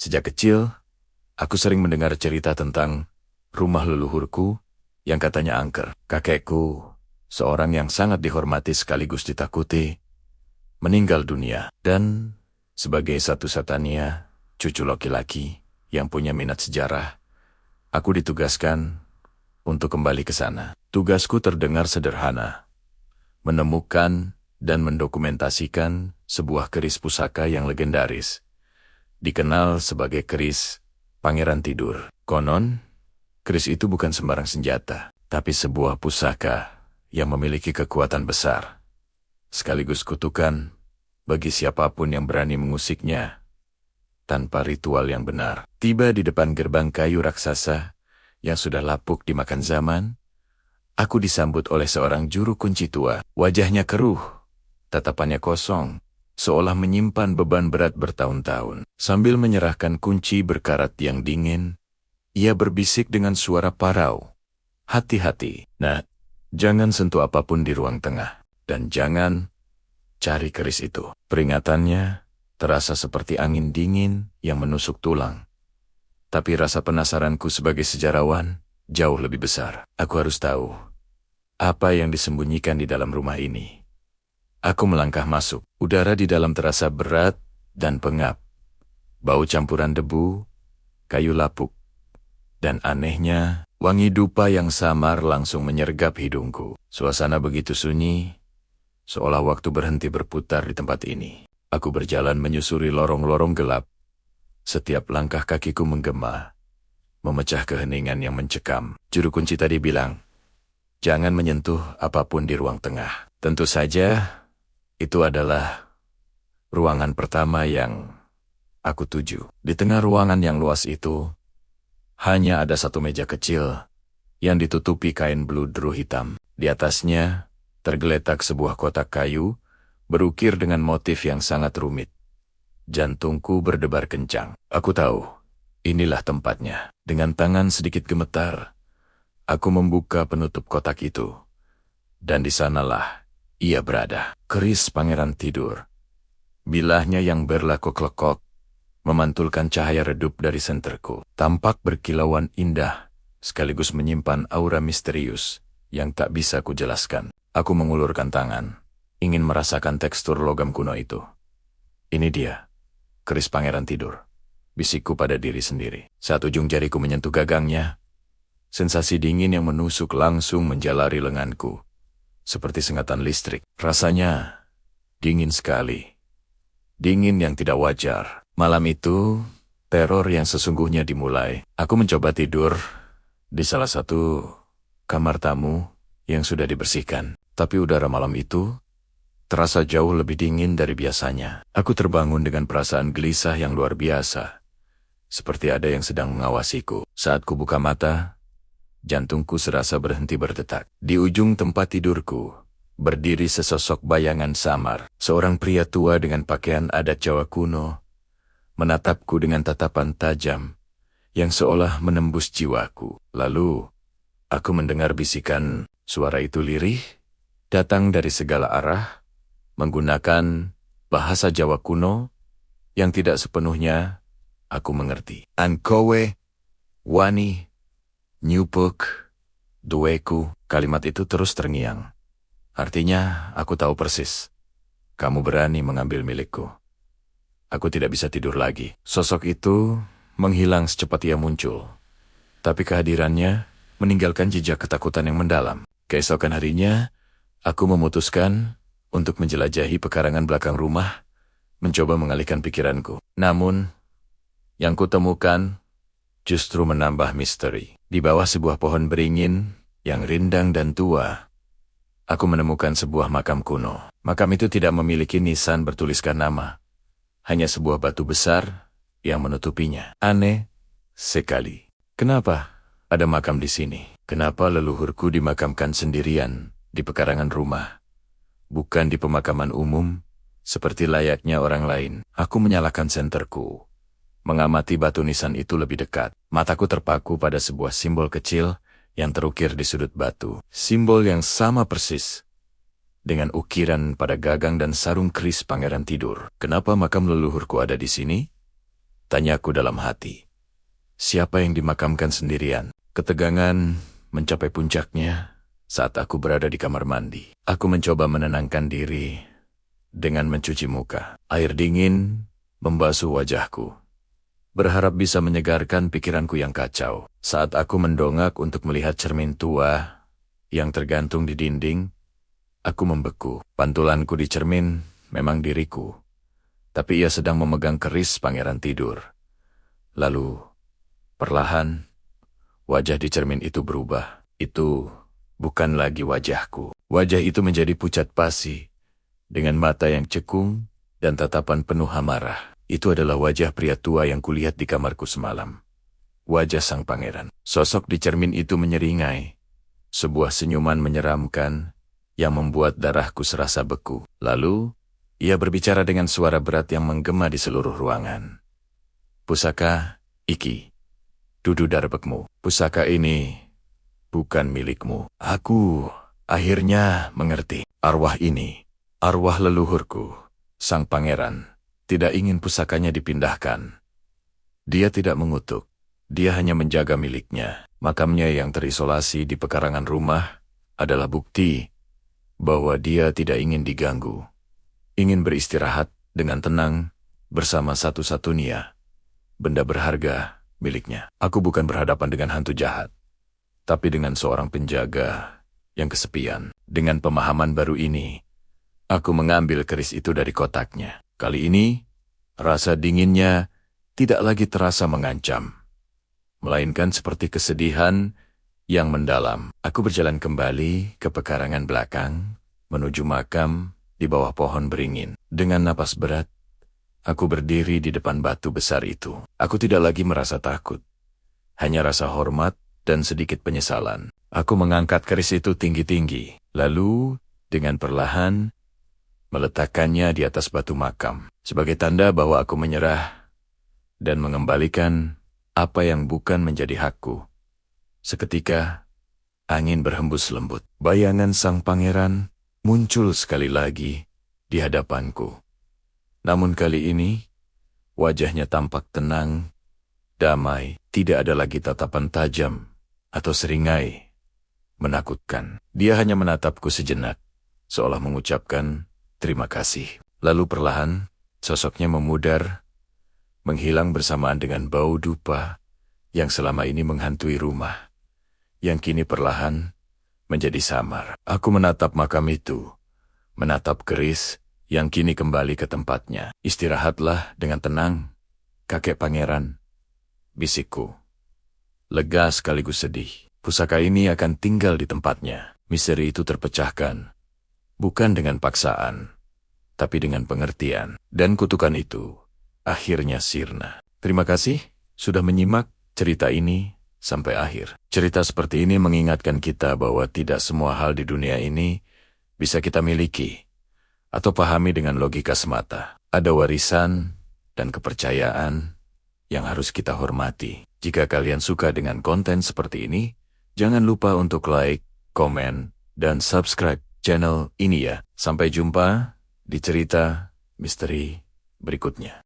Sejak kecil, aku sering mendengar cerita tentang rumah leluhurku yang katanya angker. Kakekku, seorang yang sangat dihormati sekaligus ditakuti, meninggal dunia. Dan sebagai satu-satunya cucu laki-laki yang punya minat sejarah, aku ditugaskan untuk kembali ke sana. Tugasku terdengar sederhana, menemukan dan mendokumentasikan sebuah keris pusaka yang legendaris, dikenal sebagai keris Pangeran Tidur. Konon, keris itu bukan sembarang senjata, tapi sebuah pusaka yang memiliki kekuatan besar, sekaligus kutukan bagi siapapun yang berani mengusiknya tanpa ritual yang benar. Tiba di depan gerbang kayu raksasa yang sudah lapuk dimakan zaman, aku disambut oleh seorang juru kunci tua. Wajahnya keruh, tatapannya kosong, seolah menyimpan beban berat bertahun-tahun. Sambil menyerahkan kunci berkarat yang dingin, ia berbisik dengan suara parau. Hati-hati, nak, jangan sentuh apapun di ruang tengah, dan jangan cari keris itu. Peringatannya terasa seperti angin dingin yang menusuk tulang. Tapi rasa penasaranku sebagai sejarawan jauh lebih besar. Aku harus tahu apa yang disembunyikan di dalam rumah ini. Aku melangkah masuk. Udara di dalam terasa berat dan pengap. Bau campuran debu, kayu lapuk, dan anehnya, wangi dupa yang samar langsung menyergap hidungku. Suasana begitu sunyi, seolah waktu berhenti berputar di tempat ini. Aku berjalan menyusuri lorong-lorong gelap. Setiap langkah kakiku menggema, memecah keheningan yang mencekam. Juru kunci tadi bilang, jangan menyentuh apapun di ruang tengah. Tentu saja, itu adalah ruangan pertama yang aku tuju. Di tengah ruangan yang luas itu, hanya ada satu meja kecil yang ditutupi kain bludru hitam. Di atasnya, tergeletak sebuah kotak kayu berukir dengan motif yang sangat rumit. Jantungku berdebar kencang. Aku tahu, inilah tempatnya. Dengan tangan sedikit gemetar, aku membuka penutup kotak itu. Dan di sanalah ia berada. Keris Pangeran Tidur. Bilahnya yang berlekok-lekok memantulkan cahaya redup dari senterku. Tampak berkilauan indah, sekaligus menyimpan aura misterius yang tak bisa kujelaskan. Aku mengulurkan tangan, ingin merasakan tekstur logam kuno itu. Ini dia, keris Pangeran Tidur, bisikku pada diri sendiri. Saat ujung jariku menyentuh gagangnya, sensasi dingin yang menusuk langsung menjalari lenganku, seperti sengatan listrik. Rasanya dingin sekali, dingin yang tidak wajar. Malam itu, teror yang sesungguhnya dimulai. Aku mencoba tidur di salah satu kamar tamu yang sudah dibersihkan, tapi udara malam itu terasa jauh lebih dingin dari biasanya. Aku terbangun dengan perasaan gelisah yang luar biasa, seperti ada yang sedang mengawasiku. Saat ku buka mata, jantungku serasa berhenti berdetak. Di ujung tempat tidurku, berdiri sesosok bayangan samar. Seorang pria tua dengan pakaian adat Jawa kuno, menatapku dengan tatapan tajam yang seolah menembus jiwaku. Lalu, aku mendengar bisikan. Suara itu lirih, datang dari segala arah, menggunakan bahasa Jawa kuno yang tidak sepenuhnya aku mengerti. Ankowe, wani, nyupuk, dueku. Kalimat itu terus terngiang. Artinya, aku tahu persis. Kamu berani mengambil milikku. Aku tidak bisa tidur lagi. Sosok itu menghilang secepat ia muncul. Tapi kehadirannya meninggalkan jejak ketakutan yang mendalam. Keesokan harinya, aku memutuskan untuk menjelajahi pekarangan belakang rumah, mencoba mengalihkan pikiranku. Namun, yang kutemukan justru menambah misteri. Di bawah sebuah pohon beringin yang rindang dan tua, aku menemukan sebuah makam kuno. Makam itu tidak memiliki nisan bertuliskan nama. Hanya sebuah batu besar yang menutupinya. Aneh sekali. Kenapa ada makam di sini? Kenapa leluhurku dimakamkan sendirian di pekarangan rumah, bukan di pemakaman umum, seperti layaknya orang lain? Aku menyalakan senterku, mengamati batu nisan itu lebih dekat. Mataku terpaku pada sebuah simbol kecil yang terukir di sudut batu. Simbol yang sama persis dengan ukiran pada gagang dan sarung keris Pangeran Tidur. Kenapa makam leluhurku ada di sini? Tanyaku dalam hati. Siapa yang dimakamkan sendirian? Ketegangan mencapai puncaknya saat aku berada di kamar mandi. Aku mencoba menenangkan diri dengan mencuci muka. Air dingin membasuh wajahku, berharap bisa menyegarkan pikiranku yang kacau. Saat aku mendongak untuk melihat cermin tua yang tergantung di dinding, aku membeku. Pantulanku di cermin memang diriku, tapi ia sedang memegang keris pangeran tidur. Lalu, perlahan, wajah di cermin itu berubah. Itu bukan lagi wajahku. Wajah itu menjadi pucat pasi, dengan mata yang cekung dan tatapan penuh amarah. Itu adalah wajah pria tua yang kulihat di kamarku semalam. Wajah sang pangeran. Sosok di cermin itu menyeringai. Sebuah senyuman menyeramkan yang membuat darahku serasa beku. Lalu, ia berbicara dengan suara berat yang menggema di seluruh ruangan. Pusaka, iki, dudu darbekmu. Pusaka ini bukan milikmu. Aku akhirnya mengerti. Arwah ini, arwah leluhurku, sang pangeran, tidak ingin pusakanya dipindahkan. Dia tidak mengutuk. Dia hanya menjaga miliknya. Makamnya yang terisolasi di pekarangan rumah adalah bukti bahwa dia tidak ingin diganggu. Ingin beristirahat dengan tenang bersama satu-satunya benda berharga miliknya. Aku bukan berhadapan dengan hantu jahat, tapi dengan seorang penjaga yang kesepian. Dengan pemahaman baru ini, aku mengambil keris itu dari kotaknya. Kali ini, rasa dinginnya tidak lagi terasa mengancam, melainkan seperti kesedihan yang mendalam. Aku berjalan kembali ke pekarangan belakang, menuju makam di bawah pohon beringin. Dengan napas berat, aku berdiri di depan batu besar itu. Aku tidak lagi merasa takut, hanya rasa hormat dan sedikit penyesalan. Aku mengangkat keris itu tinggi-tinggi, lalu dengan perlahan meletakkannya di atas batu makam, sebagai tanda bahwa aku menyerah dan mengembalikan apa yang bukan menjadi hakku. Seketika, angin berhembus lembut. Bayangan sang pangeran muncul sekali lagi di hadapanku. Namun kali ini, wajahnya tampak tenang, damai, tidak ada lagi tatapan tajam atau seringai menakutkan. Dia hanya menatapku sejenak, seolah mengucapkan terima kasih. Lalu perlahan, sosoknya memudar, menghilang bersamaan dengan bau dupa yang selama ini menghantui rumah, yang kini perlahan menjadi samar. Aku menatap makam itu, menatap keris yang kini kembali ke tempatnya. Istirahatlah dengan tenang, kakek pangeran, bisikku. Lega sekaligus sedih. Pusaka ini akan tinggal di tempatnya. Misteri itu terpecahkan, bukan dengan paksaan, tapi dengan pengertian. Dan kutukan itu akhirnya sirna. Terima kasih sudah menyimak cerita ini sampai akhir. Cerita seperti ini mengingatkan kita bahwa tidak semua hal di dunia ini bisa kita miliki atau pahami dengan logika semata. Ada warisan dan kepercayaan yang harus kita hormati. Jika kalian suka dengan konten seperti ini, jangan lupa untuk like, komen, dan subscribe channel ini ya. Sampai jumpa di cerita misteri berikutnya.